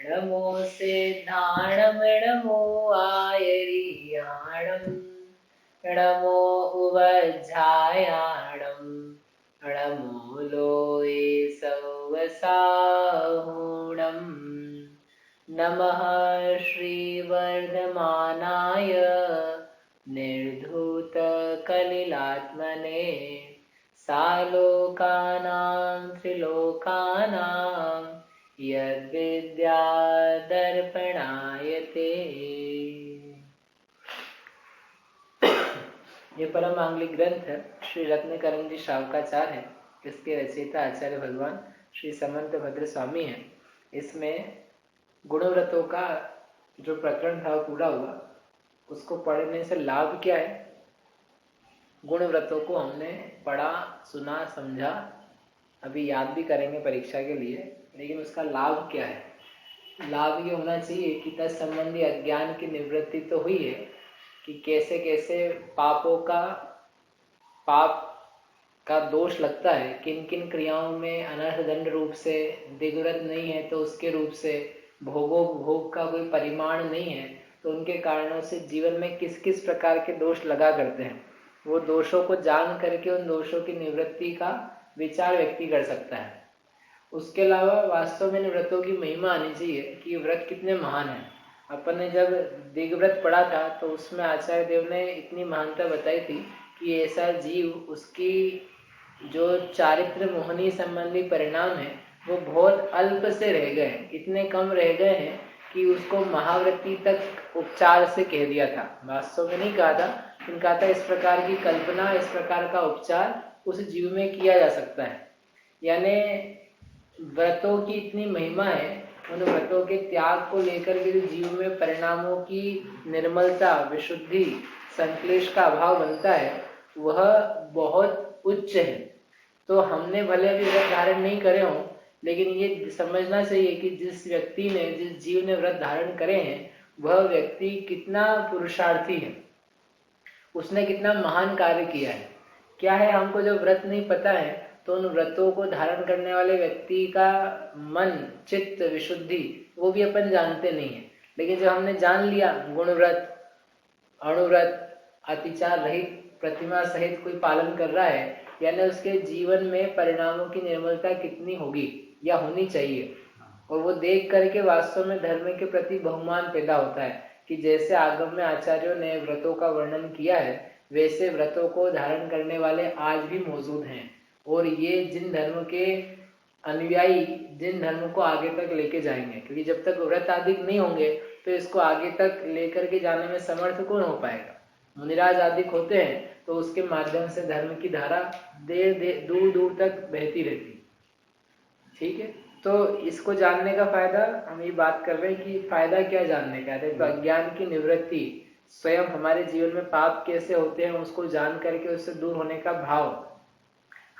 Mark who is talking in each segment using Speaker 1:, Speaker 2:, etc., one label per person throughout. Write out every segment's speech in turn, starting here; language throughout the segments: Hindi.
Speaker 1: नमो सिद्धाणं नमो आयर्याणं नमो उवज्झायाणं नमो लोये सौवसाहुणं नमः श्रीवर्धमानाय निर्धूतकलिलात्मने सालोकानां त्रिलोकानां यद्विद्यादर्पणायते। ये परम मांगलिक ग्रंथ श्री रत्नकरण जी शावकाचार्य है। इसके रचयिता आचार्य भगवान श्री समंत भद्र स्वामी हैं। इसमें गुणव्रतों का जो प्रकरण था वो पूरा हुआ। उसको पढ़ने से लाभ क्या है? गुणव्रतों को हमने पढ़ा, सुना, समझा, अभी याद भी करेंगे परीक्षा के लिए, लेकिन उसका लाभ क्या है? लाभ ये होना चाहिए कि तत्संबंधी अज्ञान की निवृत्ति तो हुई है कि कैसे कैसे पाप का दोष लगता है, किन किन क्रियाओं में अनर्थ दंड रूप से, दिग्व्रत नहीं है तो उसके रूप से, भोग का कोई परिमाण नहीं है तो उनके कारणों से जीवन में किस किस प्रकार के दोष लगा करते हैं। वो दोषों को जान करके उन दोषों की निवृत्ति का विचार व्यक्ति कर सकता है। उसके अलावा वास्तव में व्रतों की महिमा आनी चाहिए कि व्रत कितने महान हैं। अपन ने जब दिग्व्रत पढ़ा था तो उसमें आचार्य देव ने इतनी महानता बताई थी कि ऐसा जीव, उसकी जो चारित्र मोहनी संबंधी परिणाम है वो बहुत अल्प से रह गए, इतने कम रह गए हैं कि उसको महाव्रती तक उपचार से कह दिया था। वास्तव में नहीं कहा था, लेकिन कहा था इस प्रकार की कल्पना, इस प्रकार का उपचार उस जीव में किया जा सकता है। यानी व्रतों की इतनी महिमा है, उन व्रतों के त्याग को लेकर के जो जीव में परिणामों की निर्मलता, विशुद्धि, संक्लेश का अभाव बनता है वह बहुत उच्च है। तो हमने भले अभी व्रत धारण नहीं करे हों, लेकिन ये समझना चाहिए कि जिस व्यक्ति ने, जिस जीव ने व्रत धारण करे हैं वह व्यक्ति कितना पुरुषार्थी है, उसने कितना महान कार्य किया है। क्या है, हमको जो व्रत नहीं पता है तो उन व्रतों को धारण करने वाले व्यक्ति का मन, चित्त, विशुद्धि वो भी अपन जानते नहीं है। लेकिन जब हमने जान लिया गुणव्रत, अणुव्रत, अतिचार रहित, प्रतिमा सहित कोई पालन कर रहा है, यानी उसके जीवन में परिणामों की निर्मलता कितनी होगी या होनी चाहिए, और वो देख करके वास्तव में धर्म के प्रति बहुमान पैदा होता है कि जैसे आगम में आचार्यों ने व्रतों का वर्णन किया है वैसे व्रतों को धारण करने वाले आज भी मौजूद हैं। और ये जिन धर्म के अनुयायी जिन धर्म को आगे तक लेके जाएंगे, क्योंकि जब तक व्रत आदि नहीं होंगे तो इसको आगे तक लेकर के जाने में समर्थ कौन हो पाएगा? मुनिराज आदि होते हैं तो उसके माध्यम से धर्म की धारा दूर दूर तक बहती रहती। ठीक है, तो इसको जानने का फायदा हम ये बात कर रहे हैं कि फायदा क्या जानने का है। तो अज्ञान की निवृत्ति, स्वयं हमारे जीवन में पाप कैसे होते हैं उसको जान करके उससे दूर होने का भाव,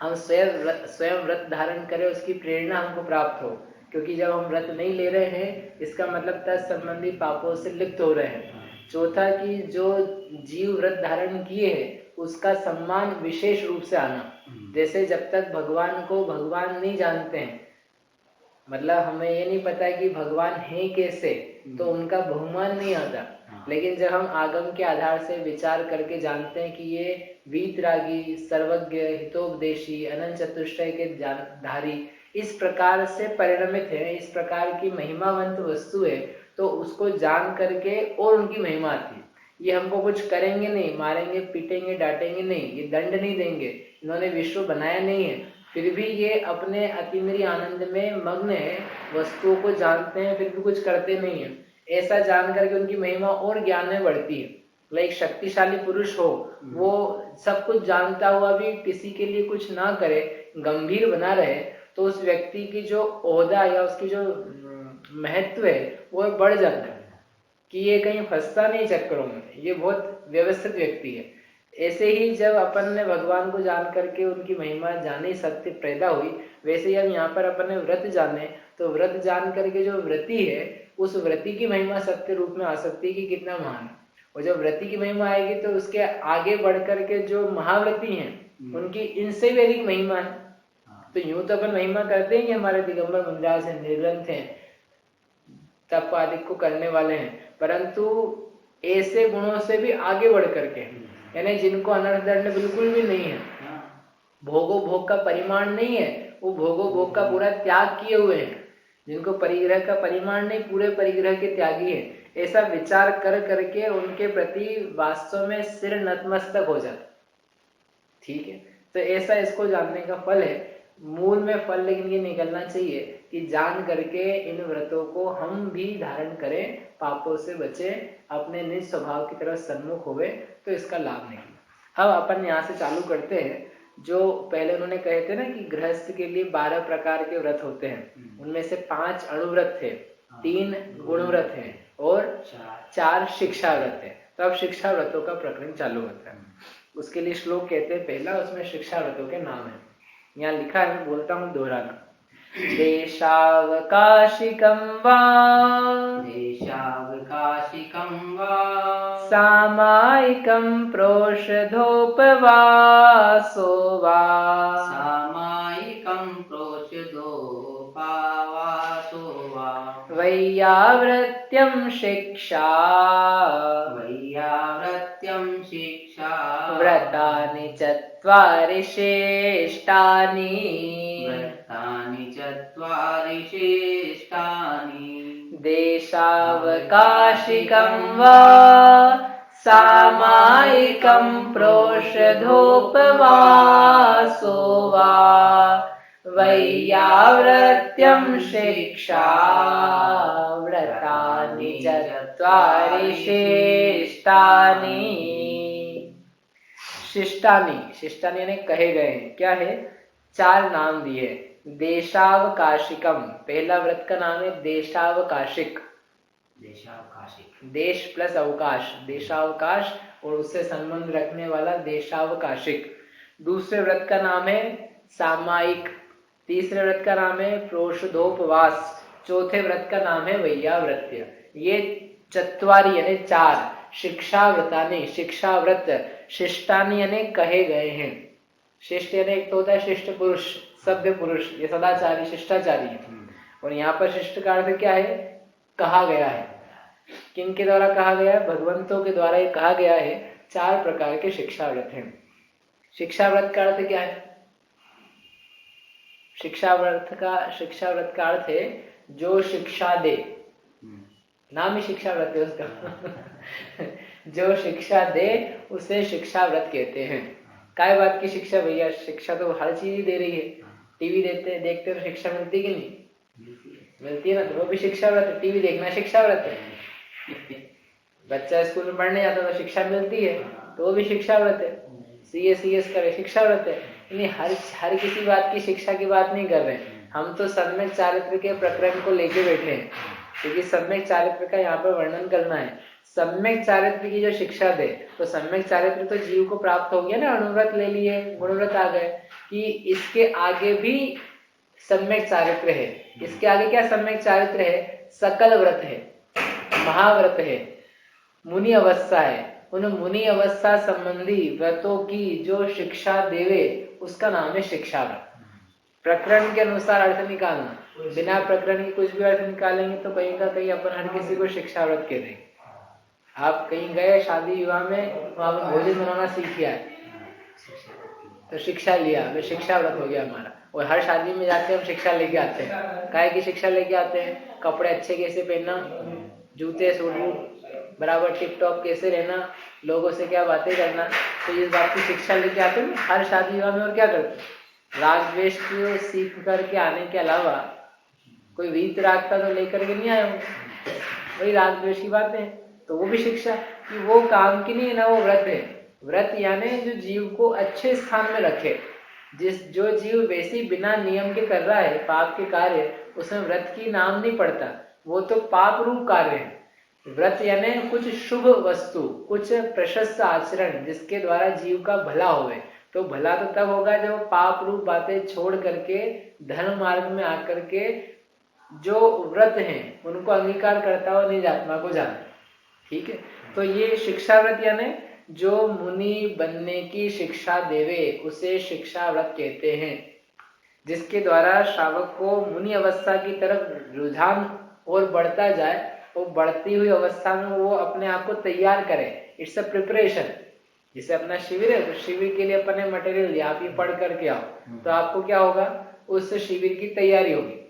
Speaker 1: हम स्वयं व्रत धारण करें उसकी प्रेरणा हमको प्राप्त हो। क्योंकि जब हम व्रत नहीं ले रहे हैं इसका मतलब तत्संबंधी पापों से लिप्त हो रहे हैं। चौथा कि जो जीव व्रत धारण किए हैं उसका सम्मान विशेष रूप से आना। जैसे जब तक भगवान को भगवान नहीं जानते हैं, मतलब हमें ये नहीं पता कि भगवान है कैसे, तो उनका बहुमान नहीं आता। लेकिन जब हम आगम के आधार से विचार करके जानते हैं कि ये वीतरागी, सर्वज्ञ, हितोपदेशी, अनंत चतुष्टय के धारी इस प्रकार से परिणमित है, इस प्रकार की महिमावंत वस्तु है, तो उसको जान करके और उनकी महिमा आती है। ये हमको कुछ करेंगे नहीं, मारेंगे, पीटेंगे, डांटेंगे नहीं, ये दंड नहीं देंगे, इन्होंने विश्व बनाया नहीं है, फिर भी ये अपने अतिमरी आनंद में मग्न है, वस्तुओं को जानते हैं फिर भी कुछ करते नहीं है। ऐसा जान करके उनकी महिमा और ज्ञान में बढ़ती है। एक शक्तिशाली पुरुष हो, वो सब कुछ जानता हुआ भी किसी के लिए कुछ ना करे, गंभीर बना रहे, तो उस व्यक्ति की जो ओहदा या उसकी जो महत्व है वो बढ़ जाता है कि ये कहीं फंसता नहीं चक्करों में, ये बहुत व्यवस्थित व्यक्ति है। ऐसे ही जब अपन ने भगवान को जान करके उनकी महिमा जानी, सत्य पैदा हुई, वैसे ही हम यहाँ पर अपन ने व्रत जाने, तो व्रत जान करके जो व्रती है उस व्रती की महिमा सत्य रूप में आ सकती है कि कितना महान है। और जब व्रती की महिमा आएगी तो उसके आगे बढ़ करके जो महाव्रती हैं उनकी इनसे भी अधिक महिमा है। तो यूं तो अपन महिमा करते हैं कि हमारे दिगंबर मुनिराज हैं, निर्ग्रंथ हैं, तप आदि को करने वाले हैं, परंतु ऐसे गुणों से भी आगे बढ़ करके, यानी जिनको अनर्थ दंड बिल्कुल भी नहीं है, भोगो भोग का परिमाण नहीं है, वो भोगो भोग का पूरा त्याग किए हुए हैं, जिनको परिग्रह का परिमाण नहीं, पूरे परिग्रह के त्यागी है, ऐसा विचार कर करके उनके प्रति वास्तव में सिर नतमस्तक हो जाता। ठीक है, तो ऐसा इसको जानने का फल है। मूल में फल लेकिन ये निकलना चाहिए कि जान करके इन व्रतों को हम भी धारण करें, पापों से बचे, अपने निज स्वभाव की तरफ सन्मुख होवे, तो इसका लाभ निकले। अब अपन यहाँ से चालू करते हैं। जो पहले उन्होंने कहे थे ना कि गृहस्थ के लिए 12 प्रकार के व्रत होते हैं, उनमें से 5 अणुव्रत थे, 3 गुणव्रत हैं और 4 शिक्षा व्रत है। तो अब शिक्षा व्रतों का प्रकरण चालू होता है। उसके लिए श्लोक कहते हैं पहला, उसमें शिक्षा व्रतों के नाम है। यहाँ लिखा है, मैं बोलता हूँ दोहराना। देशावकाशिकं वा सामायिकं प्रोषधोपवासो वा वैयावृत्यं शिक्षा व्रतानि चत्वारि श्रेष्ठानि देशावकाशिकं वा सामायिकं प्रोषधोपवासो वा वैयावृत्यं शिक्षा व्रतानि चत्वारि श्रेष्ठानि। शिष्टानि, शिष्टानि यानी कहे गए हैं। क्या है? 4 नाम दिए। देशावकाशिकम, पहला व्रत का नाम है देशावकाशिक। देश प्लस अवकाश, देशावकाश और उससे संबंध रखने वाला देशावकाशिक। दूसरे व्रत का नाम है सामायिक। तीसरे व्रत का नाम है प्रोषधोपवास। चौथे व्रत का नाम है वैयावृत्य। ये चत्वारी यानी 4 शिक्षा व्रतानि, शिक्षा व्रत। शिष्टानि यानी कहे गए हैं। शिष्ट यानी एक तो होता है शिष्ट पुरुष, सभ्य पुरुष, ये सदाचारी शिष्टाचारी है। और यहाँ पर शिष्ट का अर्थ क्या है? कहा गया है। किन के द्वारा कहा गया है? भगवंतों के द्वारा ये कहा गया है। 4 प्रकार के शिक्षा व्रत हैं। शिक्षा व्रत का अर्थ क्या है? शिक्षा व्रत का अर्थ है जो शिक्षा दे। नाम ही शिक्षा व्रत है उसका। जो शिक्षा दे उसे शिक्षा व्रत कहते हैं। काय बात की शिक्षा भैया? शिक्षा तो हर चीज ही दे रही है। टीवी देखते तो शिक्षा मिलती कि नहीं? मिलती है ना, तो वो भी शिक्षा व्रत है। टीवी देखना शिक्षा व्रत है। बच्चा स्कूल में पढ़ने जाता तो शिक्षा मिलती है, तो वो भी शिक्षा व्रत है। CS करे शिक्षा व्रत है। नहीं, हर किसी बात की शिक्षा की बात नहीं कर रहे। हम तो सम्यक चारित्र के प्रकरण को लेके बैठे हैं, क्योंकि सम्यक चारित्र का यहाँ पर वर्णन करना है। सम्यक चारित्र की जो शिक्षा दे, तो सम्यक चारित्र तो जीव को प्राप्त हो गया ना, अणुव्रत ले लिए, गुणव्रत आ गए, कि इसके आगे भी सम्यक चारित्र है। इसके आगे क्या सम्यक चारित्र है? सकल व्रत है, महाव्रत है, मुनि अवस्था है। उन मुनि अवस्था संबंधी व्रतों की जो शिक्षा देवे उसका नाम है शिक्षा व्रत। प्रकरण के अनुसार अर्थ निकालना, बिना प्रकरण की कुछ भी अर्थ निकालेंगे तो कहीं का कहीं अपन हर किसी को शिक्षा व्रत कह देंगे। आप कहीं गए शादी विवाह में, वहां पर भोजन बनाना सीख गया है तो शिक्षा लिया, वे शिक्षा व्रत हो गया हमारा। और हर शादी में जाके हम शिक्षा लेके आते हैं। काहे की शिक्षा लेके आते हैं? कपड़े अच्छे कैसे पहनना, जूते सूट बराबर टिप टॉप कैसे रहना, लोगों से क्या बातें करना, तो इस बात की शिक्षा लेके आते हैं हर शादी विवाह में। और क्या करते हैं? राग द्वेष को सीख करके आने के अलावा कोई वीत रागता तो लेकर के नहीं आए होंगे, वही राग द्वेष की बातें हैं। तो वो भी शिक्षा कि वो काम की नहीं है ना, वो व्रत है। व्रत यानी जो जीव को अच्छे स्थान में रखे। जो जीव वैसे बिना नियम के कर रहा है पाप के कार्य, उसमें व्रत की नाम नहीं पड़ता, वो तो पाप रूप कार्य है। व्रत यानी कुछ शुभ वस्तु, कुछ प्रशस्त आचरण जिसके द्वारा जीव का भला होवे। तो भला तो तब होगा जब पाप रूप बातें छोड़ करके धर्म मार्ग में आकर के जो व्रत हैं उनको अंगीकार करता हुआ निज आत्मा को जाने। ठीक है, तो ये शिक्षा व्रत यानी जो मुनि बनने की शिक्षा देवे उसे शिक्षा व्रत कहते हैं। जिसके द्वारा शावक को मुनि अवस्था की तरफ रुझान और बढ़ता जाए, वो बढ़ती हुई अवस्था में वो अपने आप को तैयार करे। It's a preparation. जैसे अपना शिविर है, तो शिविर के लिए अपन ने मटेरियल लिया, आप ये पढ़ करके आओ, तो आपको क्या होगा, उस शिविर की तैयारी होगी।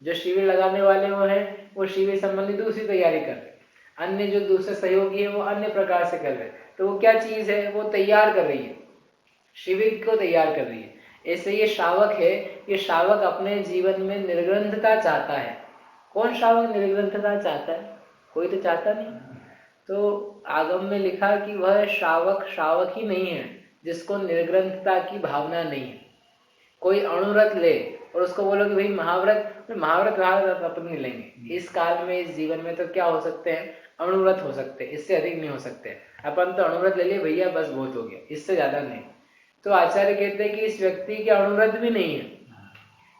Speaker 1: जो शिविर लगाने वाले वो शिविर संबंधी दूसरी तैयारी कर रहे, अन्य जो दूसरे सहयोगी है वो अन्य प्रकार से कर रहे। तो वो क्या चीज है, वो तैयार कर रही है, शिविर को तैयार कर रही है। ऐसे ये शावक है, ये शावक अपने जीवन में निर्ग्रंथता चाहता है। कौन शावक निर्ग्रंथता चाहता है? कोई तो चाहता नहीं। तो आगम में लिखा कि वह शावक ही नहीं है जिसको निर्ग्रंथता की भावना नहीं है। कोई अणुव्रत ले और उसको बोलो कि भाई महाव्रत अपन नहीं लेंगे इस काल में, इस जीवन में। तो क्या हो सकते हैं, अणुव्रत हो सकते हैं, इससे अधिक नहीं हो सकते। अपन तो अणुव्रत ले लिए भैया, बस बहुत हो गया, इससे ज्यादा नहीं। तो आचार्य कहते हैं कि इस व्यक्ति के अणुव्रत भी नहीं है,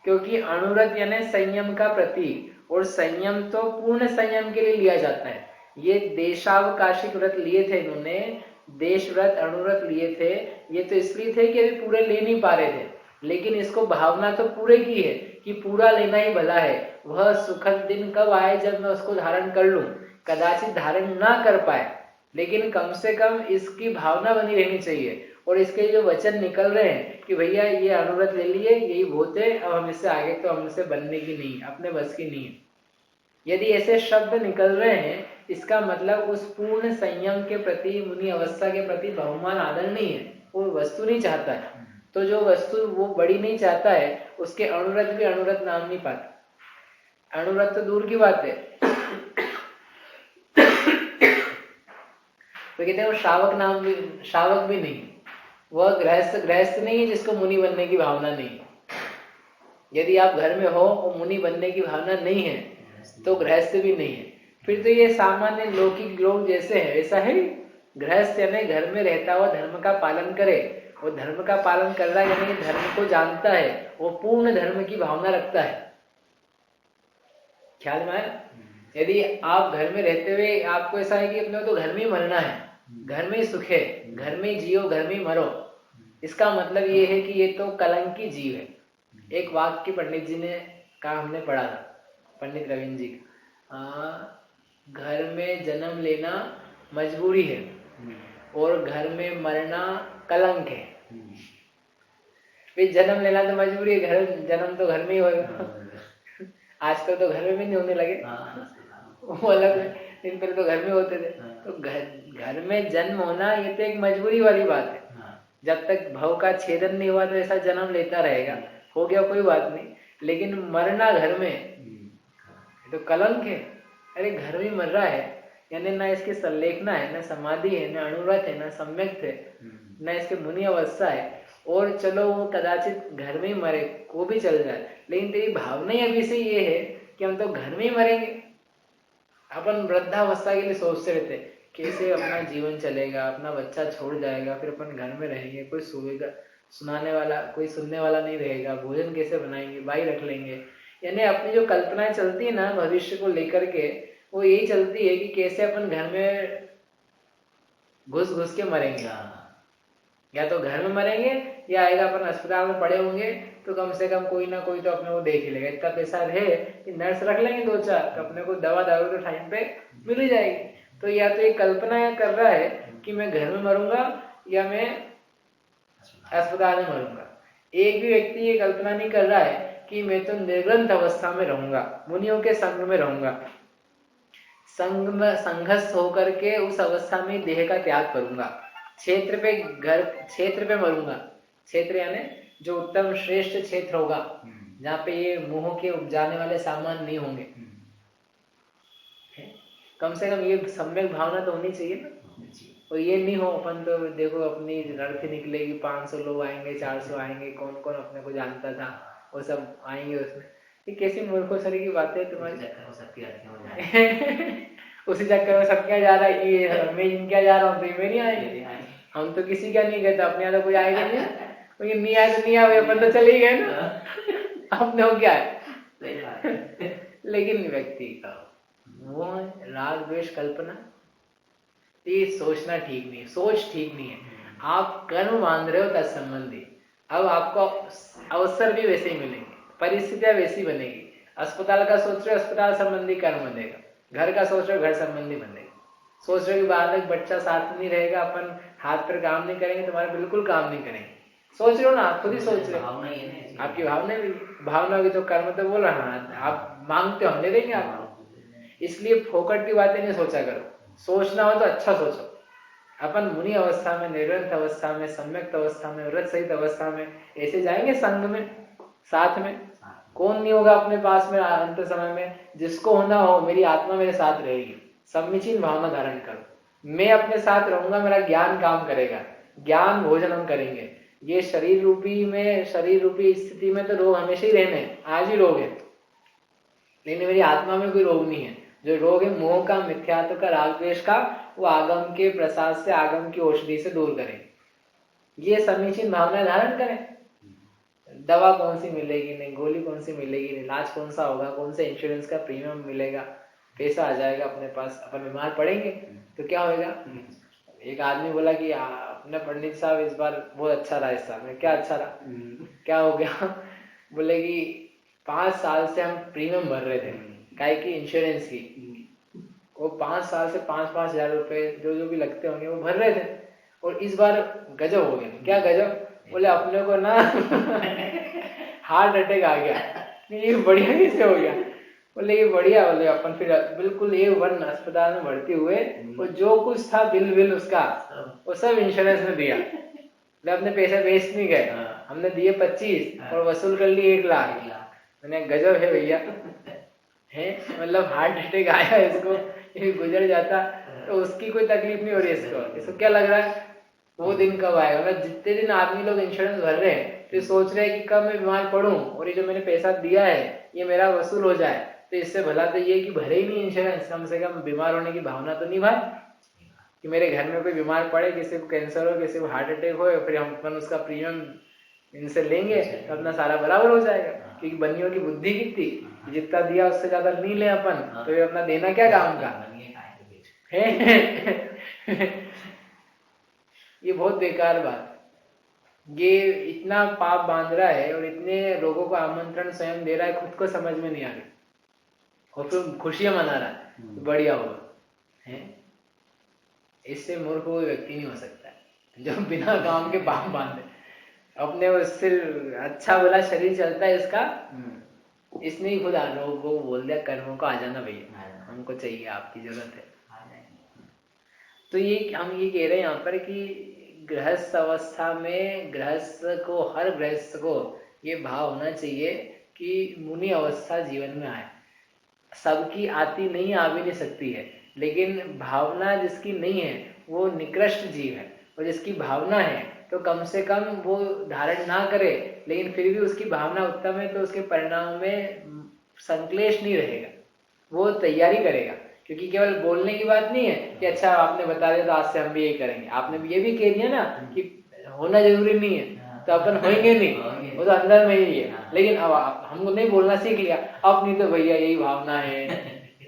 Speaker 1: क्योंकि अणुव्रत यानी संयम का प्रतीक, और संयम तो पूर्ण संयम के लिए लिया जाता है। ये देशावकाशिक व्रत लिए थे इन्होंने, देश व्रत अणुव्रत लिए थे, ये तो इसलिए थे कि अभी पूरे ले नहीं पा रहे थे, लेकिन इसको भावना तो पूरे की है कि पूरा लेना ही भला है। वह सुखद दिन कब आए जब मैं उसको धारण कर लूं, कदाचित धारण ना कर पाए, लेकिन कम से कम इसकी भावना बनी रहनी चाहिए। और इसके जो वचन निकल रहे हैं कि भैया ये अणुव्रत ले लिए, यही बहुत है, अब हम इससे आगे तो हमसे बनने की नहीं, अपने बस की नहीं है। यदि ऐसे शब्द निकल रहे हैं, इसका मतलब उस पूर्ण संयम के प्रति, मुनि अवस्था के प्रति बहुमान आदर नहीं है, वो वस्तु नहीं चाहता है। तो जो वस्तु वो बड़ी नहीं चाहता है, उसके अणुव्रत भी अणुव्रत नाम नहीं पाते। अणुव्रत तो दूर की बात है। तो कहते हैं वो शावक भी नहीं, वह गृहस्थ नहीं है जिसको मुनि बनने की भावना नहीं है। यदि आप घर में हो और मुनि बनने की भावना नहीं है, तो गृहस्थ भी नहीं है। फिर तो ये सामान्य लौकिक लोग जैसे है वैसा है। गृहस्थ यानी घर में रहता हुआ धर्म का पालन करे, वो धर्म का पालन कर रहा है यानी धर्म को जानता है, वो पूर्ण धर्म की भावना रखता है। ख्याल में आया? यदि आप घर में रहते हुए आपको ऐसा है कि अपने तो घर में ही मरना है, घर में ही सुख है, घर में ही जियो, घर में ही मरो, इसका मतलब ये है कि ये तो कलंकी जीव है। एक वाक्य पंडित जी ने कहा, हमने पढ़ा था, पंडित रविंद्र जी का, घर में जन्म लेना मजबूरी है और घर में मरना कलंक है। जन्म लेना तो मजबूरी है, घर जन्म तो घर में ही होगा। आजकल तो घर में भी नहीं होने लगे, वो अलग है, इन पहले तो घर में होते थे। तो घर में जन्म होना ये तो एक मजबूरी वाली बात है। जब तक भव का छेदन नहीं हुआ तो ऐसा जन्म लेता रहेगा, हो गया कोई बात नहीं, लेकिन मरना घर में तो कलंक है। अरे घर में मर रहा है यानी ना इसकी संलेखना है, ना समाधि है, ना अणुव्रत है, ना सम्यक है, ना इसके मुनि अवस्था है। और चलो वो कदाचित घर में ही मरे, वो भी चल जाए, लेकिन तेरी भावना ही अभी से ये है कि हम तो घर में ही मरेंगे। अपन वृद्धावस्था के लिए सोचते रहते कैसे अपना जीवन चलेगा, अपना बच्चा छोड़ जाएगा, फिर अपन घर में रहेंगे, कोई सुनेगा, सुनाने वाला कोई सुनने वाला नहीं रहेगा, भोजन कैसे बनाएंगे, बाई रख लेंगे। यानी अपनी जो कल्पनाएं चलती है ना भविष्य को लेकर के, वो यही चलती है कि कैसे अपन घर में घुस के मरेंगे। या तो घर में मरेंगे या आएगा अपन अस्पताल में पड़े होंगे तो कम से कम कोई ना कोई तो अपने को देख ही लेगा। इतना पैसा है कि नर्स रख लेंगे 2-4, तो अपने को दवा दारू तो टाइम पे मिल ही जाएगी। तो या तो ये कल्पना कर रहा है कि मैं घर में मरूंगा या मैं अस्पताल में मरूंगा। एक भी व्यक्ति ये कल्पना नहीं कर रहा है कि मैं तो निर्ग्रंथ अवस्था में रहूंगा, मुनियों के संग में रहूंगा, संग में संघस्थ होकर के उस अवस्था में देह का त्याग करूंगा, क्षेत्र पे मरूंगा। क्षेत्र यानी जो उत्तम श्रेष्ठ क्षेत्र होगा जहाँ पे ये मोह के उपजाने वाले सामान नहीं होंगे। कम से कम ये सम्यक भावना तो होनी चाहिए ना। और ये नहीं हो, अपन तो देखो अपनी रथ निकलेगी, 500 लोग आएंगे, 400 आएंगे, कौन कौन अपने को जानता था, वो सब आएंगे उसमें। ये कैसी मूर्खों की बातें तुम्हारी। उसी चक्कर में सब क्या जा रहा है, ये मैं इनका जा रहा हूँ तो ये मैं नहीं आएंगे। हम तो किसी का नहीं कहते, अपने यहाँ तो कोई आएगा नहीं, लेकिन नहीं आए तो नहीं आए, अपन तो चले गए ना, अपने हो क्या है। लेकिन व्यक्ति का वो राग द्वेष कल्पना, ये सोचना ठीक नहीं है, सोच ठीक नहीं है। आप कर्म मान रहे हो तत्संबंधी, अब आपको अवसर भी वैसे ही मिलेंगे, परिस्थितियां वैसी बनेगी। अस्पताल का सोच रहे हो, अस्पताल संबंधी कर्म बनेगा। घर का सोच रहे हो, घर संबंधी बनेगा। सोच रहे हो कि बालक बच्चा साथ नहीं रहेगा, अपन हाथ पर काम नहीं करेंगे, तुम्हारे बिल्कुल काम नहीं करेंगे। सोच रहे हो ना, आप खुद ही सोच रहे हो, आपकी भावना भी, भावना होगी तो कर्म तो बोल रहा है। आप मांगते हो, हम दे देंगे आपको। इसलिए फोकट की बातें नहीं सोचा करो, सोचना हो तो अच्छा सोचो। अपन मुनि अवस्था में, निर्ग्रंथ अवस्था में, सम्यक्त अवस्था में, व्रत सहित अवस्था में ऐसे जाएंगे संग में, साथ में। कौन नहीं होगा अपने पास में अंत समय में? जिसको होना हो, मेरी आत्मा मेरे साथ रहेगी, समीचीन भावना धारण करो। मैं अपने साथ रहूंगा, मेरा ज्ञान काम करेगा, ज्ञान भोजन हम करेंगे। ये शरीर रूपी में, शरीर रूपी स्थिति में तो रोग हमेशा ही रहने, आज ही रोग है, लेकिन मेरी आत्मा में कोई रोग नहीं है। जो रोग है मोह का, मिथ्यात्व का, राग द्वेष का, वो आगम के प्रसाद से, आगम की औषधि से दूर करें। ये समीचीन भावना धारण करें। दवा कौन सी मिलेगी नहीं, गोली कौन सी मिलेगी नहीं, इलाज कौन सा होगा, कौन से इंश्योरेंस का प्रीमियम मिलेगा, पैसा आ जाएगा अपने पास, अपन बीमार पड़ेंगे तो क्या होगा? एक आदमी बोला कि अपने पंडित साहब इस बार बहुत अच्छा रहा, इस साल में क्या अच्छा रहा, क्या हो गया? बोले कि 5 साल से हम प्रीमियम भर रहे थे, काय की, इंश्योरेंस की। वो 5 साल से 5-5 हजार रुपए जो भी लगते होंगे वो भर रहे थे, और इस बार गजब हो गया। क्या गजब? बोले अपने को ना हार्ट अटैक आ गया। ये बढ़िया कैसे हो गया? बोले ये बढ़िया। बोले अपन फिर बिल्कुल A1 अस्पताल में भर्ती हुए, और जो कुछ था बिल उसका, वो सब इंश्योरेंस ने दिया। अपने पैसे वेस्ट नहीं गए, हमने दिए 25 और वसूल कर लिए 1 लाख। मैंने गजब है भैया, है मतलब हार्ट अटैक आया इसको, ये गुजर जाता तो उसकी कोई तकलीफ नहीं हो रही इसको क्या लग रहा है वो दिन कब आएगा? मतलब जितने दिन आदमी लोग इंश्योरेंस भर रहे हैं तो सोच रहे हैं कि कब मैं बीमार पड़ूं और ये जो मैंने पैसा दिया है ये मेरा वसूल हो जाए। तो इससे भला तो ये कि भरे ही नहीं इंश्योरेंस, कम से कम बीमार होने की भावना तो नहीं भाई, कि मेरे घर में कोई बीमार पड़े, किसी को कैंसर हो, किसी को हार्ट अटैक हो, फिर हम अपन उसका प्रीमियम इनसे लेंगे तो अपना सारा बराबर हो जाएगा। क्योंकि बनियों की बुद्धि कितनी, जितना दिया उससे ज्यादा नहीं ले अपन, तो ये अपना देना क्या काम का है? ये बहुत बेकार बात। ये इतना पाप बांध रहा है और इतने लोगों को आमंत्रण स्वयं दे रहा है, खुद को समझ में नहीं आ रही, और फिर खुशियां मना रहा है, बढ़िया होगा है। इससे मूर्ख कोई व्यक्ति नहीं हो सकता है जो बिना काम के पाप बांधे। अपने उससे अच्छा भला शरीर चलता है इसका, इसने ही खुद लोगों को बोल दिया कर्मों को आ जाना भैया, हमको चाहिए, आपकी जरूरत है। तो ये हम ये कह रहे हैं यहाँ पर कि गृहस्थ अवस्था में गृहस्थ को, हर गृहस्थ को ये भाव होना चाहिए कि मुनि अवस्था जीवन में आए। सबकी आती नहीं, आ भी नहीं सकती है, लेकिन भावना जिसकी नहीं है वो निकृष्ट जीव है, और जिसकी भावना है तो कम से कम वो धारण ना करे, लेकिन फिर भी उसकी भावना उत्तम है तो उसके परिणाम में संक्लेश नहीं रहेगा, वो तैयारी करेगा। क्योंकि केवल बोलने की बात नहीं है कि अच्छा आपने बता दिया तो आज से हम भी यही करेंगे, आपने भी ये भी कह दिया ना कि होना जरूरी नहीं है तो अपन होंगे नहीं, वो तो अंदर में ही है। लेकिन अब हमको नहीं बोलना सीख लिया, अब नहीं तो भैया यही भावना है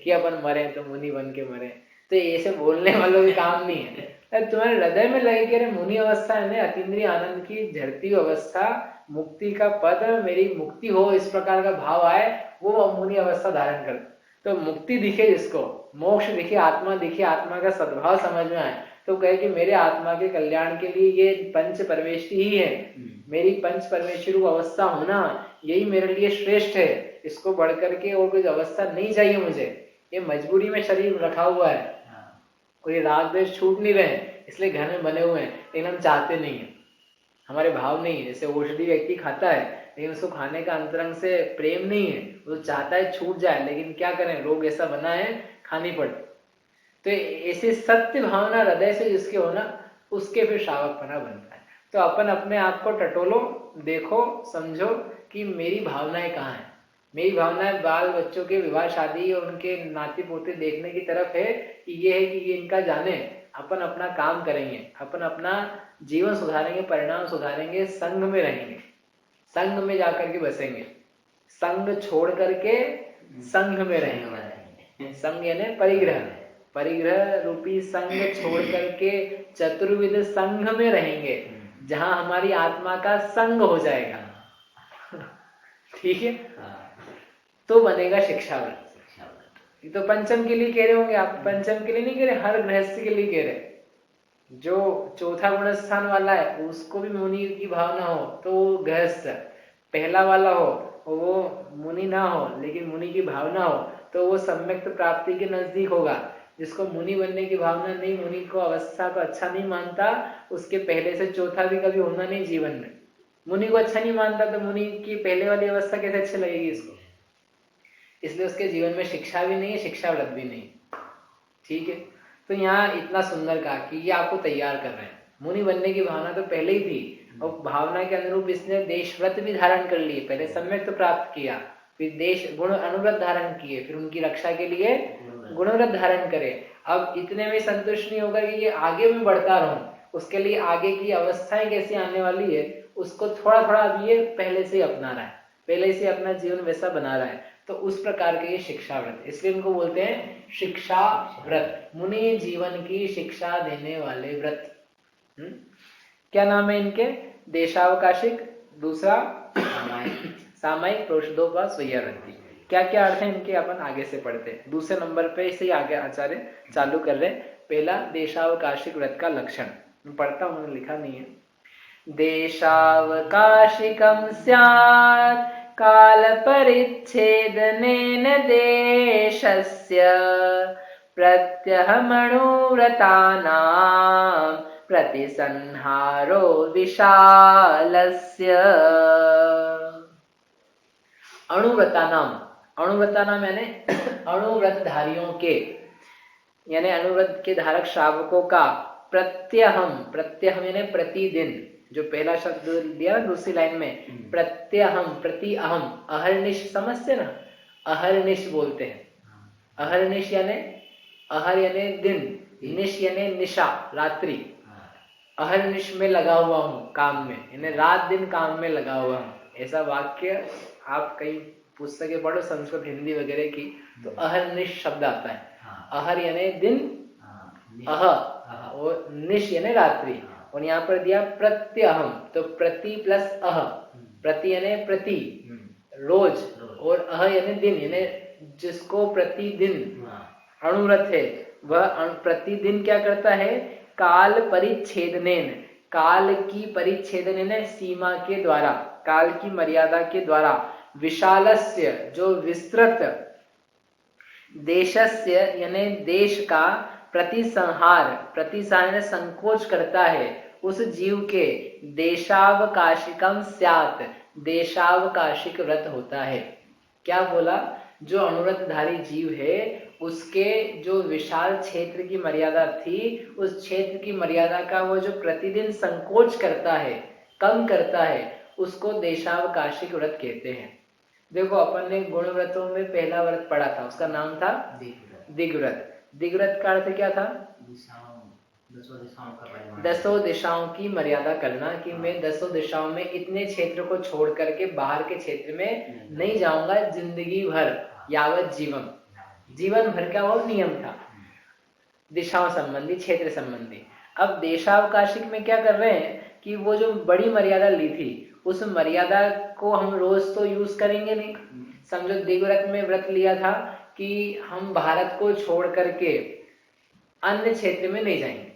Speaker 1: कि अपन मरे तो मुनि बन के मरे, तो ऐसे बोलने वालों के काम नहीं है। तुम्हारे हृदय में लगे कि अरे मुनि अवस्था है, अतीन्द्रिय आनंद की झड़ती अवस्था, मुक्ति का पद, मेरी मुक्ति हो, इस प्रकार का भाव आए, वो मुनि अवस्था धारण कर। तो मुक्ति दिखे जिसको, मोक्ष दिखे, आत्मा दिखे, आत्मा का सद्भाव समझ में आए, तो कहे कि मेरे आत्मा के कल्याण के लिए ये पंच परमेश्वरी ही है, मेरी पंच परमेश्वरी अवस्था होना यही मेरे लिए श्रेष्ठ है, इसको बढ़ करके और कुछ अवस्था नहीं चाहिए मुझे। ये मजबूरी में शरीर रखा हुआ है, कोई राग द्वेष छूट नहीं रहे, इसलिए घर में बने हुए हैं, लेकिन हम चाहते नहीं है, हमारे भाव नहीं है। जैसे औषधि व्यक्ति खाता है लेकिन उसको खाने का अंतरंग से प्रेम नहीं है, वो चाहता है छूट जाए, लेकिन क्या करें, रोग ऐसा बना है, खानी पड़े। तो ऐसे सत्य भावना हृदय से जिसके होना, उसके फिर श्रावकपना बनता है। तो अपन अपने आप को टटोलो, देखो, समझो कि मेरी भावनाएं कहाँ हैं। मेरी भावनाएं बाल बच्चों के विवाह शादी और उनके नाती पोते देखने की तरफ है कि ये है कि ये इनका जाने, अपन अपना काम करेंगे, अपन अपना जीवन सुधारेंगे, परिणाम सुधारेंगे, संघ में रहेंगे, संघ में जाकर के बसेंगे, संघ छोड़ करके संघ में रहेंगे। संघ यानी परिग्रह, परिग्रह रूपी संघ छोड़ करके चतुर्विध संघ में रहेंगे। जहां हमारी आत्मा का संग हो जाएगा, ठीक है, तो बनेगा शिक्षाव्रत। ये तो पंचम के लिए कह रहे होंगे आप, पंचम के लिए नहीं कह रहे, हर गृहस्थ के लिए कह रहे। जो चौथा गुण स्थान वाला है उसको भी मुनि की भावना हो तो वो गृहस्थ, पहला वाला हो वो मुनि ना हो लेकिन मुनि की भावना हो तो वो सम्यक प्राप्ति के नजदीक होगा। जिसको मुनि बनने की भावना नहीं, मुनि को अवस्था को अच्छा नहीं मानता, उसके पहले से चौथा भी कभी होना नहीं जीवन में। मुनि को अच्छा नहीं मानता तो मुनि की पहले वाली अवस्था कैसे अच्छी लगेगी इसको? इसलिए उसके जीवन में शिक्षा भी नहीं है, शिक्षाव्रत भी नहीं, ठीक है। तो यहाँ इतना सुंदर कहा कि ये आपको तैयार कर रहे हैं। मुनि बनने की भावना तो पहले ही थी और भावना के अनुरूप इसने देशव्रत भी धारण कर लिए। पहले सम्यक तो प्राप्त किया, फिर देश गुण अनुव्रत धारण किए, फिर उनकी रक्षा के लिए गुणव्रत धारण करे। अब इतने में संतुष्ट नहीं होगा कि ये आगे में बढ़ता रहूं, उसके लिए आगे की अवस्थाएं कैसी आने वाली है उसको थोड़ा थोड़ा अब ये पहले से अपना रहा है, पहले से अपना जीवन वैसा बना रहा है। तो उस प्रकार के ये शिक्षा व्रत, इसलिए इनको बोलते हैं शिक्षा व्रत, मुनि जीवन की शिक्षा देने वाले व्रत। क्या नाम है इनके? देशावकाशिक, दूसरा सामयिक, प्रोषदोपा, स्वयवृत्ति। क्या क्या अर्थ है इनके अपन आगे से पढ़ते हैं। दूसरे नंबर पे इसे आगे आचार्य चालू कर रहे। पहला देशावकाशिक व्रत का लक्षण मैं पढ़ता हूं, मैंने लिखा नहीं है। देशावकाशिकं स्यात् काल परिच्छेदनेन देशस्य प्रत्यहमणुव्रतानां प्रतिसंहारो विशालस्य। अणुव्रतानाम, अणुव्रतानाम यानी अणुव्रतधारियों के, यानी अणुव्रत के धारक श्रावकों का प्रत्यहम, प्रत्यहम यानी प्रतिदिन, जो पहला शब्द दिया दूसरी लाइन में, प्रत्यहम, प्रति अहम, अहर्निश समझते ना, अहर्निश बोलते हैं। अहर्निश यानी अहर यानी दिन, निश यानी निशा रात्रि, अहर्निश में लगा हुआ हूँ काम में, यानी रात दिन काम में लगा हुआ हूँ। ऐसा वाक्य आप कई पुस्तकें पढ़ो संस्कृत हिंदी वगैरह की तो अहर्निश शब्द आता है। अहर यानी दिन, अह और निश यानी रात्रि, और यहाँ पर दिया प्रत्यहम तो प्रति प्लस अह, प्रति यानी प्रति रोज, और अह यानी दिन, यानी जिसको प्रतिदिन अणुव्रत है वह प्रतिदिन क्या करता है? काल परिच्छेदनेन, काल की परिच्छेदन सीमा के द्वारा, काल की मर्यादा के द्वारा, विशालस्य जो विस्तृत, देशस्य यानी देश का, प्रतिसंहार, प्रतिसंहार संकोच करता है उस जीव के, देशावकाशिकम स्यात्, देशावकाशिक व्रत होता है। क्या बोला? जो अणुव्रतधारी जीव है उसके जो विशाल क्षेत्र की मर्यादा थी, उस क्षेत्र की मर्यादा का वो जो प्रतिदिन संकोच करता है, कम करता है, उसको देशावकाशिक व्रत कहते हैं। देखो अपन ने गुण व्रतों में पहला व्रत पढ़ा था, उसका नाम था दिग्व्रत। दिग्व्रत का अर्थ क्या था? दसों दिशाओं की मर्यादा करना, कि मैं दसों दिशाओं में इतने क्षेत्र को छोड़ करके बाहर के क्षेत्र में नहीं जाऊंगा जिंदगी भर, यावत जीवन, जीवन भर का वो नियम था दिशाओं संबंधी, क्षेत्र संबंधी। अब देशावकाशिक में क्या कर रहे हैं कि वो जो बड़ी मर्यादा ली थी उस मर्यादा को हम रोज तो यूज करेंगे नहीं। समझो दिग्व्रत में व्रत लिया था कि हम भारत को छोड़ करके अन्य क्षेत्र में नहीं जाएंगे,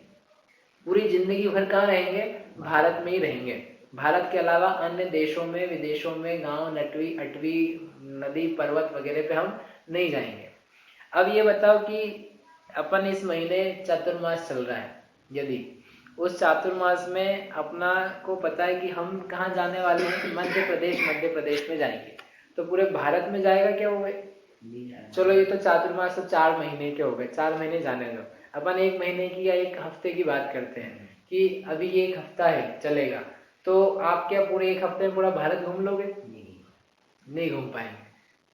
Speaker 1: पूरी जिंदगी भर कहाँ रहेंगे? भारत में ही रहेंगे। भारत के अलावा अन्य देशों में, विदेशों में, गांव नटवी अटवी नदी पर्वत वगैरह पे हम नहीं जाएंगे। अब ये बताओ कि अपन इस महीने चातुर्मास चल रहा है, यदि उस चातुर्मास में अपना को पता है कि हम कहाँ जाने वाले हैं, मध्य प्रदेश में जाएंगे, तो पूरे भारत में जाएगा क्या? हो गए चलो ये तो चातुर्मास तो 4 महीने के हो गए, 4 महीने जाने दो। अपन 1 महीने की या 1 हफ्ते की बात करते हैं कि अभी ये 1 हफ्ता है चलेगा, तो आप क्या पूरे 1 हफ्ते में पूरा भारत घूम लोगे? नहीं घूम पाएंगे,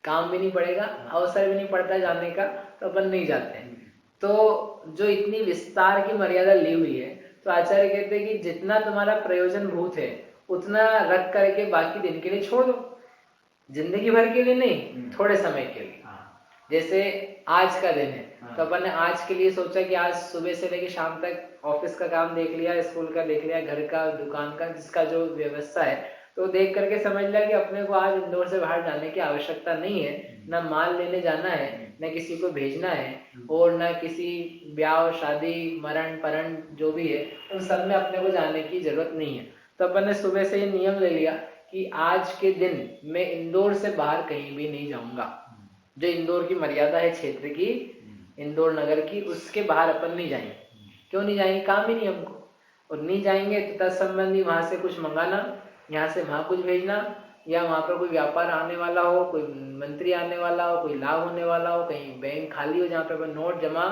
Speaker 1: काम भी नहीं पड़ेगा, अवसर भी नहीं पड़ता जाने का, तो अपन नहीं जाते हैं। तो जो इतनी विस्तार की मर्यादा ली हुई है, तो आचार्य कहते हैं कि जितना तुम्हारा प्रयोजन भूत है उतना रख करके बाकी दिन के लिए छोड़ दो, जिंदगी भर के लिए नहीं, थोड़े समय के लिए। जैसे आज का दिन है तो अपन ने आज के लिए सोचा कि आज सुबह से लेकर शाम तक ऑफिस का काम देख लिया, स्कूल का देख लिया, घर का, दुकान का, जिसका जो व्यवस्था है, तो देख करके समझ लिया कि अपने को आज इंदौर से बाहर जाने की आवश्यकता नहीं है, ना माल लेने जाना है, न किसी को भेजना है, और न किसी ब्याह शादी मरण परण जो भी है उन सब में अपने को जाने की जरूरत नहीं है। तो अपन ने सुबह से ये नियम ले लिया कि आज के दिन मैं इंदौर से बाहर कहीं भी नहीं जाऊंगा। जो इंदौर की मर्यादा है क्षेत्र की, इंदौर नगर की, उसके बाहर अपन नहीं जाएंगे। क्यों नहीं जाएंगे? काम ही नहीं हमको, और नहीं जाएंगे तो तत्संबंधी वहां से कुछ मंगाना, यहाँ से वहां कुछ भेजना, या वहां पर कोई व्यापार आने वाला हो, कोई मंत्री आने वाला हो, कोई लाभ होने वाला हो, कहीं बैंक खाली हो जहाँ पे अपन नोट जमा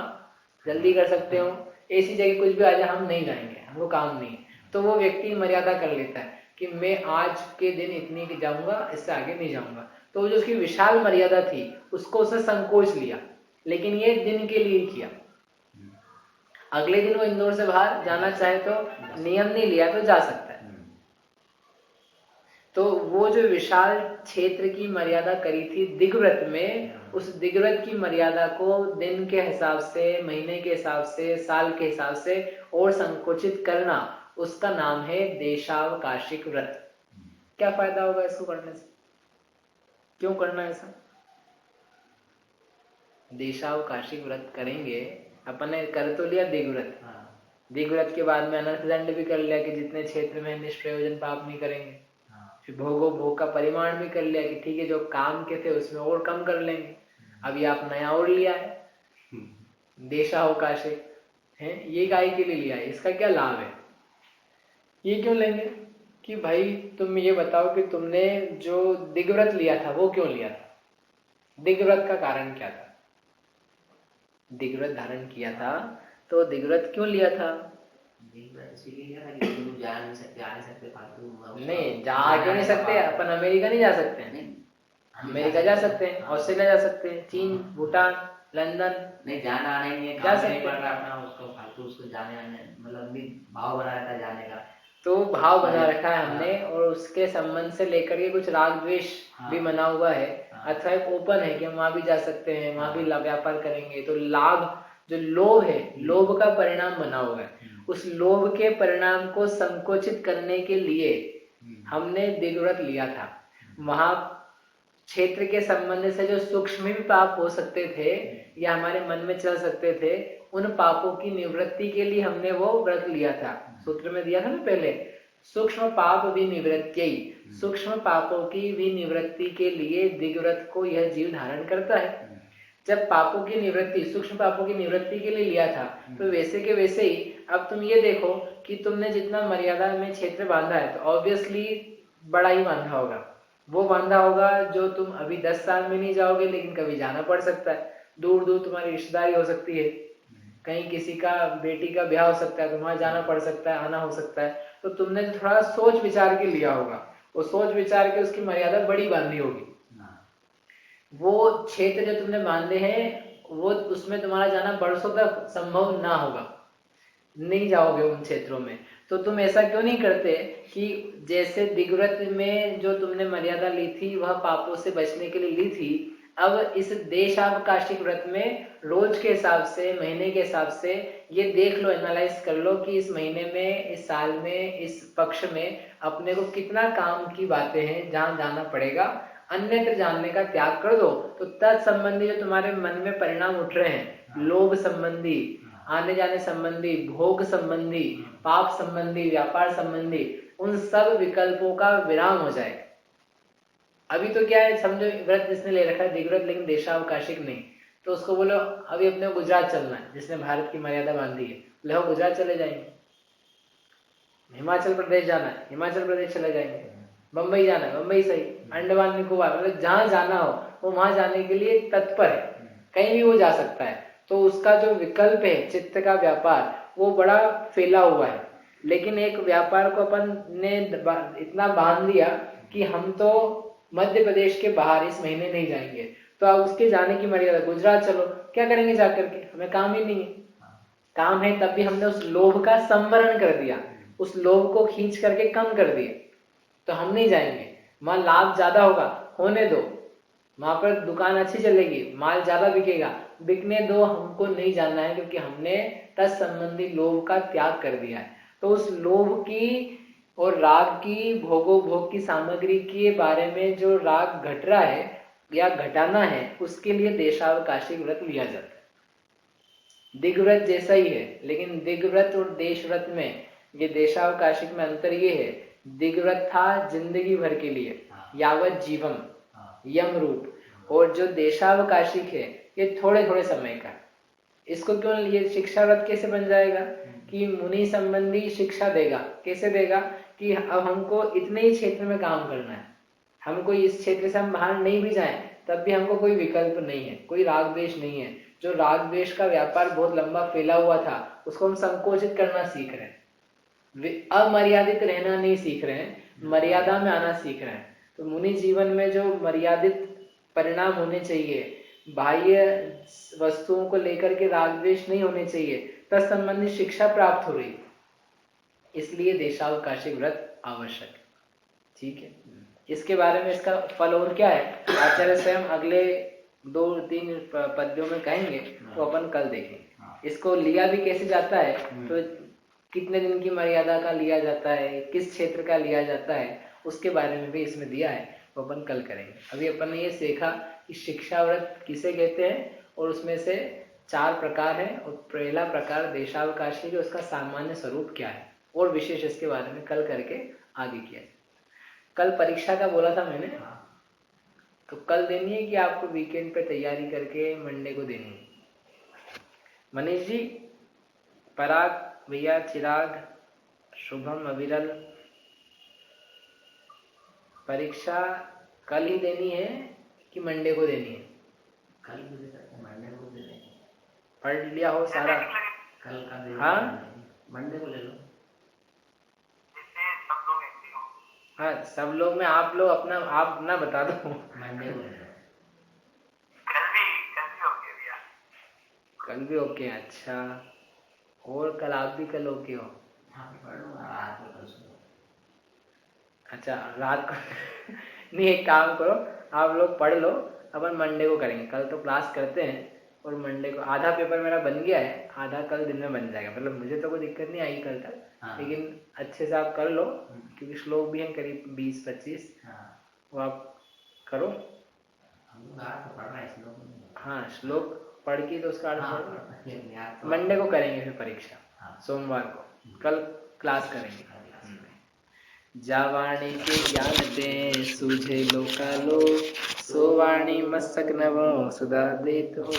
Speaker 1: जल्दी कर सकते हो, ऐसी जगह कुछ भी आ जाए हम नहीं जाएंगे, हमको काम नहीं है। तो वो व्यक्ति मर्यादा कर लेता है कि मैं आज के दिन इतनी जाऊंगा, इससे आगे नहीं जाऊंगा। तो जो उसकी विशाल मर्यादा थी उसको उसने संकोच लिया, लेकिन ये दिन के लिए किया। अगले दिन वो इंदौर से बाहर जाना चाहे तो नियम नहीं लिया तो जा सकता है। तो वो जो विशाल क्षेत्र की मर्यादा करी थी दिग्व्रत में, उस दिग्व्रत की मर्यादा को दिन के हिसाब से, महीने के हिसाब से, साल के हिसाब से और संकुचित करना, उसका नाम है देशावकाशिक व्रत। क्या फायदा होगा इसको करने से? क्यों करना है ऐसा? देशावकाशिक व्रत करेंगे अपन ने, कर तो लिया दिग्व्रत, दिग्व्रत के बाद में अनर्थ दंड भी कर लिया कि जितने क्षेत्र में निष्प्रयोजन पाप नहीं करेंगे। फिर भोगो भोग का परिमाण भी कर लिया कि ठीक है जो काम के थे उसमें और कम कर लेंगे। अभी आप नया और लिया है देशावकाशिक है, ये गाय के लिए लिया है, इसका क्या लाभ है? ये क्यों लेंगे कि भाई तुम ये बताओ कि तुमने जो दिग्व्रत लिया था वो क्यों लिया था? दिग्व्रत का कारण क्या था? दिग्व्रत धारण किया था तो दिग्व्रत क्यों लिया था? नहीं जा क्यों नहीं सकते? अपन अमेरिका नहीं जा सकते हैं? अमेरिका जा सकते हैं, ऑस्ट्रेलिया जा सकते हैं, चीन, भूटान, लंदन,
Speaker 2: नहीं जाना आने नहीं है,
Speaker 1: जा सकते
Speaker 2: पड़ रहा अपना उसको फालतू, उसको जाने आने मतलब भी भाव बना रखा जाने का।
Speaker 1: तो भाव बना रखा है हमने, और उसके संबंध से लेकर के कुछ राग द्वेष भी बना हुआ है। अथवा एक ओपन है कि हम वहां भी जा सकते हैं, वहां भी व्यापार करेंगे। तो लाभ, जो लोभ है, लोभ का परिणाम बना हुआ है, उस लोभ के परिणाम को संकोचित करने के लिए हमने दिग्व्रत लिया था। वहां क्षेत्र के संबंध से जो सूक्ष्म भी पाप हो सकते थे या हमारे मन में चल सकते थे, उन पापों की निवृत्ति के लिए हमने वो व्रत लिया था। सूत्र में दिया था ना पहले, सूक्ष्म पाप विनिवृत्त्यै, सूक्ष्म पापों की विनिवृत्ति के लिए दिग्व्रत को यह जीव धारण करता है। जब पापों की निवृत्ति, सूक्ष्म पापों की निवृत्ति के लिए लिया था, तो वैसे के वैसे ही अब तुम ये देखो कि तुमने जितना मर्यादा में क्षेत्र बांधा है तो ऑब्वियसली बड़ा ही बांधा होगा। वो बांधा होगा जो तुम अभी 10 साल में नहीं जाओगे, लेकिन कभी जाना पड़ सकता है। दूर दूर तुम्हारी रिश्तेदारी हो सकती है, कहीं किसी का बेटी का ब्याह हो सकता है तो वहां जाना पड़ सकता है, आना हो सकता है। तो तुमने थोड़ा सोच विचार के लिया होगा, वो सोच विचार के उसकी मर्यादा बड़ी बांधी होगी। वो क्षेत्र जो तुमने बांधे हैं वो, उसमें तुम्हारा जाना बरसों तक संभव ना होगा, नहीं जाओगे उन क्षेत्रों में। तो तुम ऐसा क्यों नहीं करते कि जैसे दिग्व्रत में जो तुमने मर्यादा ली थी वह पापों से बचने के लिए ली थी, अब इस देशावकाशिक व्रत में रोज के हिसाब से, महीने के हिसाब से ये देख लो, एनालाइज कर लो कि इस महीने में, इस साल में, इस पक्ष में अपने को कितना काम की बातें हैं जहां जाना पड़ेगा, अन्यत्र जानने का त्याग कर दो। तो तत्संबंधी जो तुम्हारे मन में परिणाम उठ रहे हैं, लोभ संबंधी, आने जाने संबंधी, भोग संबंधी, पाप संबंधी, व्यापार संबंधी, उन सब विकल्पों का विराम हो जाएगा। अभी तो क्या है, समझो व्रत जिसने ले रखा है दिग्व्रत, लेकिन देशावकाशिक नहीं, तो उसको बोलो अभी अपने गुजरात चलना है, जिसने भारत की मर्यादा बांधी है, लो गुजरात चले जाएंगे। हिमाचल प्रदेश जाना है, हिमाचल प्रदेश चले जाएंगे। बम्बई जाना है, बम्बई सही, अंडमान निकोबार, मतलब जहां जाना हो वो वहां जाने के लिए तत्पर है, कहीं भी वो जा सकता है। तो उसका जो विकल्प है चित्त का व्यापार, वो बड़ा फैला हुआ है। लेकिन एक व्यापार को अपन ने इतना बांध दिया कि हम तो मध्य प्रदेश के बाहर इस महीने नहीं जाएंगे, तो अब उसके जाने की मर्यादा, गुजरात चलो, क्या करेंगे जाकर के? हमें काम ही नहीं है। काम है तब भी हमने उस लोभ का संवरण कर दिया, उस लोभ को खींच करके कम कर दिया, तो हम नहीं जाएंगे। वहां लाभ ज्यादा होगा, होने दो, वहां पर दुकान अच्छी चलेगी, माल ज्यादा बिकेगा, बिकने दो, हमको नहीं जानना है, क्योंकि हमने तत्संबंधी लोभ का त्याग कर दिया है। तो उस लोभ की और राग की, भोग की सामग्री के बारे में जो राग घट रहा है या घटाना है, उसके लिए देशावकाशी व्रत लिया जाता है। दिग्व्रत जैसा ही है, लेकिन दिग्व्रत और देशव्रत में, ये देशावकाशिक में अंतर ये है, दिग्व्रत था जिंदगी भर के लिए, यावत जीवम, यम रूप, और जो देशावकाशिक है ये थोड़े थोड़े समय का। इसको क्यों, ये शिक्षा व्रत कैसे बन जाएगा कि मुनि संबंधी शिक्षा देगा, कैसे देगा कि अब हमको इतने ही क्षेत्र में काम करना है, हमको इस क्षेत्र से हम बाहर नहीं भी जाएं तब भी हमको कोई विकल्प नहीं है, कोई राग द्वेष नहीं है। जो राग द्वेष का व्यापार बहुत लंबा फैला हुआ था उसको हम संकोचित करना सीख रहे हैं, अमर्यादित रहना नहीं सीख रहे हैं, मर्यादा में आना सीख रहे हैं। तो मुनि जीवन में जो मर्यादित परिणाम होने चाहिए, बाह्य वस्तुओं को लेकर के राग द्वेष नहीं होने चाहिए, तत्संबंधी शिक्षा प्राप्त हो रही, इसलिए देशावकाशिक व्रत आवश्यक है। ठीक है, इसके बारे में इसका फल और क्या है आचार्य स्वयं अगले 2-3 पद्यों में कहेंगे, तो अपन कल देखेंगे। इसको लिया भी कैसे जाता है, तो कितने दिन की मर्यादा का लिया जाता है, किस क्षेत्र का लिया जाता है, उसके बारे में भी इसमें दिया है, तो अपन कल करेंगे। अभी अपन ने ये सीखा कि शिक्षा व्रत किसे कहते हैं, और उसमें से 4 प्रकार है, और पहला प्रकार देशावकाशी है, उसका सामान्य स्वरूप क्या है, और विशेष इसके बारे में कल करके आगे किया जाए। कल परीक्षा का बोला था मैंने, तो कल देनी है कि आपको वीकेंड पे तैयारी करके मंडे को देनी है? मनीष जी, पराग भैया, चिराग, शुभम, अविरल, परीक्षा कल ही देनी है कि मंडे को देनी है?
Speaker 2: कल भी दे सकते हैं, मंडे को दे देंगे।
Speaker 1: पढ़ लिया हो सारा?
Speaker 2: कल का दे,
Speaker 1: हाँ,
Speaker 2: मंडे को ले लो।
Speaker 1: हाँ सब लोग में आप लोग अपना आप ना बता दो।
Speaker 2: मंडे को ले लो।
Speaker 1: कल भी ओके, अच्छा, और कल आप भी कल ओके हो?
Speaker 2: हाँ, पढ़ लूँगा रात को, कल सुबह।
Speaker 1: अच्छा रात को नहीं, एक काम करो, आप लोग पढ़ लो, अपन मंडे को करेंगे। कल तो क्लास करते हैं, और मंडे को आधा पेपर मेरा बन गया है, आधा कल दिन में बन जाएगा, मतलब मुझे तो कोई दिक्कत नहीं आई कल तक।
Speaker 2: हाँ।
Speaker 1: लेकिन अच्छे से आप कर लो, क्योंकि श्लोक भी हैं करीब 20-25, वो आप करो।
Speaker 2: हम रात को पढ़ रहे हैं श्लोक।
Speaker 1: हाँ, श्लोक पढ़ के तो उसका अर्थ
Speaker 2: हाँ,
Speaker 1: मंडे को करेंगे फिर परीक्षा।
Speaker 2: हाँ।
Speaker 1: सोमवार को, कल क्लास करेंगे। जावाणी के ज्ञान दे सूझे लोकालो, सोवाणी मस्तक नवो सुधा देत हो।